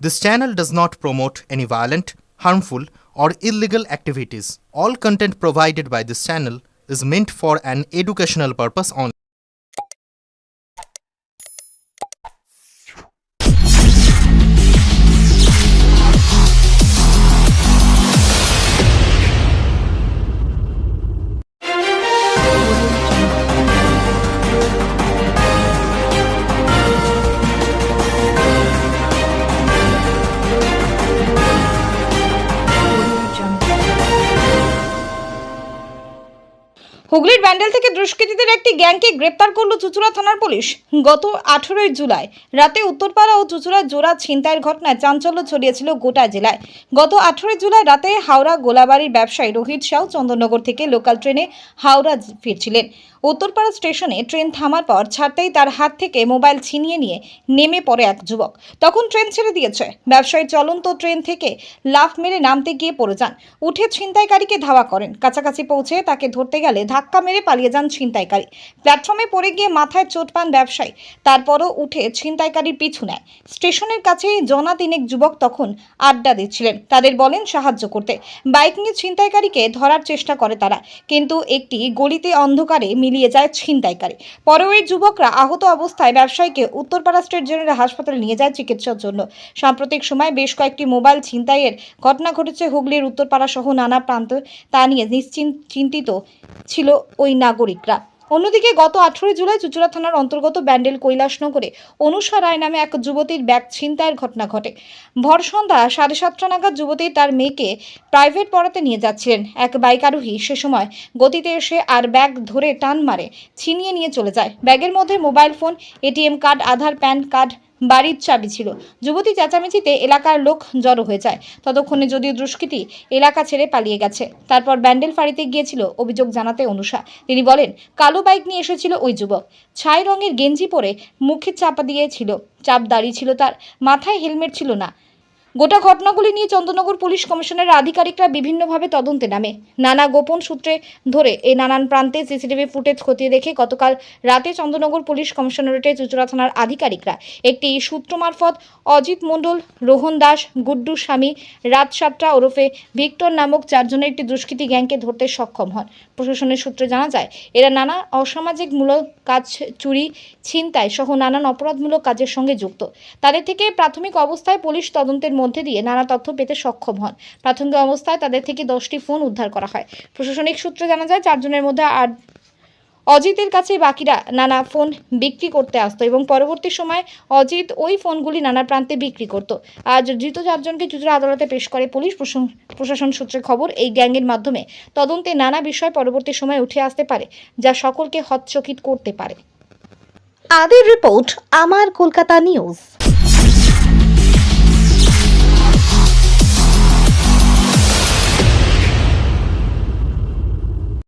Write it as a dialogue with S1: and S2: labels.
S1: This channel does not promote any violent, harmful, or illegal activities. All content provided by this channel is meant for an educational purpose only.
S2: হুগলির ব্যান্ডেল থেকে দুষ্কৃতীদের একটি গ্যাংকে গ্রেপ্তার করল চুঁচুড়া থানার police. গত 18 জুলাই রাতে উত্তরপাড়া ও চুঁচুড়া জোড়া ছিনতাইয়ের ঘটনায় চাঞ্চল্য ছড়িয়েছিল গোটা জেলায়। গত 18 জুলাই রাতে হাওড়া গোলাবাড়ির ব্যবসায়ী রোহিত সাউ চন্দননগর থেকে লোকাল ট্রেনে হাওড়া ফিরছিলেন। উত্তরপাড়া স্টেশনে ট্রেন থামার পর ছাড়তেই তার হাত থেকে মোবাইল ছিনিয়ে নিয়ে নেমে পড়ে এক যুবক। তখন ট্রেন ছেড়ে দিয়েছে। ব্যবসায়ী চলন্ত ট্রেন থেকে লাফ মেরে নামতে গিয়ে পড়ে যান। উঠে ছিনতাইকারীকে ধাওয়া করেন। কাছাকাছি পৌঁছে তাকে ধরতে গেলে ধাক্কা মেরে পালিয়ে যান ছিনতাইকারী। প্ল্যাটফর্মে পড়ে গিয়ে মাথায় চোট পান ব্যবসায়ী। তারপরও উঠে ছিনতাইকারীর পিছু নেয়। স্টেশনের কাছেই জনা তিনেক যুবক তখন আড্ডা দিচ্ছিলেন। তাদের বলেন সাহায্য করতে। বাইক নিয়ে ছিনতাইকারীকে ধরার চেষ্টা করে তারা, কিন্তু একটি গলিতে অন্ধকারে মিলিয়ে যায় ছিনতাইকারী। পরে ওই যুবকরা আহত অবস্থায় ব্যবসায়ীকে উত্তরপাড়া স্টেট জেনারেল হাসপাতালে নিয়ে যায় চিকিৎসার জন্য। সাম্প্রতিক সময় বেশ কয়েকটি মোবাইল ছিনতাইয়ের ঘটনা ঘটেছে হুগলির উত্তরপাড়া সহ নানা প্রান্তে। তা নিয়ে চিন্তিত ছিল ওই নাগরিকরা। অন্যদিকে গত 18 জুলাই চুঁচুড়া থানার অন্তর্গত ব্যান্ডেল কৈলাসনগরে অনুষা রায় নামে এক যুবতীর ব্যাগ ছিনতাইয়ের ঘটনা ঘটে। ভর সন্ধ্যা 7:30 নাগাদ যুবতী তার মেয়েকে প্রাইভেট পড়াতে নিয়ে যাচ্ছিলেন। এক বাইক আরোহী সে সময় গতিতে এসে আর ব্যাগ ধরে টান মারে ছিনিয়ে নিয়ে চলে যায়। ব্যাগের মধ্যে মোবাইল ফোন, এটিএম কার্ড, আধার, প্যান কার্ড, বাড়ির চাবি ছিল। যুবতী চেঁচামেচিতে এলাকার লোক জড়ো হয়ে যায়। ততক্ষণে যদিও দুষ্কৃতী এলাকা ছেড়ে পালিয়ে গেছে। তারপর ব্যান্ডেল ফাঁড়িতে গিয়েছিল অভিযোগ জানাতে অনুষা। তিনি বলেন, কালো বাইক নিয়ে এসেছিল ওই যুবক। ছাই রঙের গেঞ্জি পরে মুখে চাপা দিয়েছিল, চাপ দাড়ি ছিল তার, মাথায় হেলমেট ছিল না। গোটা ঘটনাগুলি নিয়ে চন্দননগর পুলিশ কমিশনের আধিকারিকরা বিভিন্নভাবে তদন্তে নামে। নানা গোপন সূত্রে ধরে নানান প্রান্তে সিসিটিভি ফুটেজ খতিয়ে দেখে গতকাল রাতে চন্দননগর পুলিশ কমিশনারেটে চুঁচুড়া থানার আধিকারিকরা একটি সূত্র মারফত অজিত মণ্ডল, রোহন দাস, গুড্ডু স্বামী, রাত সাতটা ওরফে ভিক্টর নামক 4 জনের একটি দুষ্কৃতী গ্যাংকে ধরতে সক্ষম হন। প্রশাসনের সূত্রে জানা যায়, এরা নানা অসামাজিকমূলক কাজ, চুরি, ছিনতাই সহ নানান অপরাধমূলক কাজের সঙ্গে যুক্ত। তাদের থেকে প্রাথমিক অবস্থায় পুলিশ তদন্তের মধ্যে দিয়ে নানা তথ্য পেতে সক্ষম হন। প্রাথমিক অবস্থায় তাদের থেকে 10টি ফোন উদ্ধার করা হয়। প্রশাসনিক সূত্রে জানা যায়, 4 জনের মধ্যে অজিতের কাছে বাকিরা নানা ফোন বিক্রি করতে আসতো এবং পরবর্তী সময় অজিত ওই ফোনগুলি নানা প্রান্তে বিক্রি করত। আজ ধৃত 4 জনকে চুঁচুড়া আদালতে পেশ করে পুলিশ। প্রশাসন সূত্রে খবর, এই গ্যাংয়ের মাধ্যমে তদন্তে নানা বিষয় পরবর্তী সময় উঠে আসতে পারে, যা সকলকে হতচকিত করতে পারে।
S3: আদির রিপোর্ট, আমার কলকাতা নিউজ।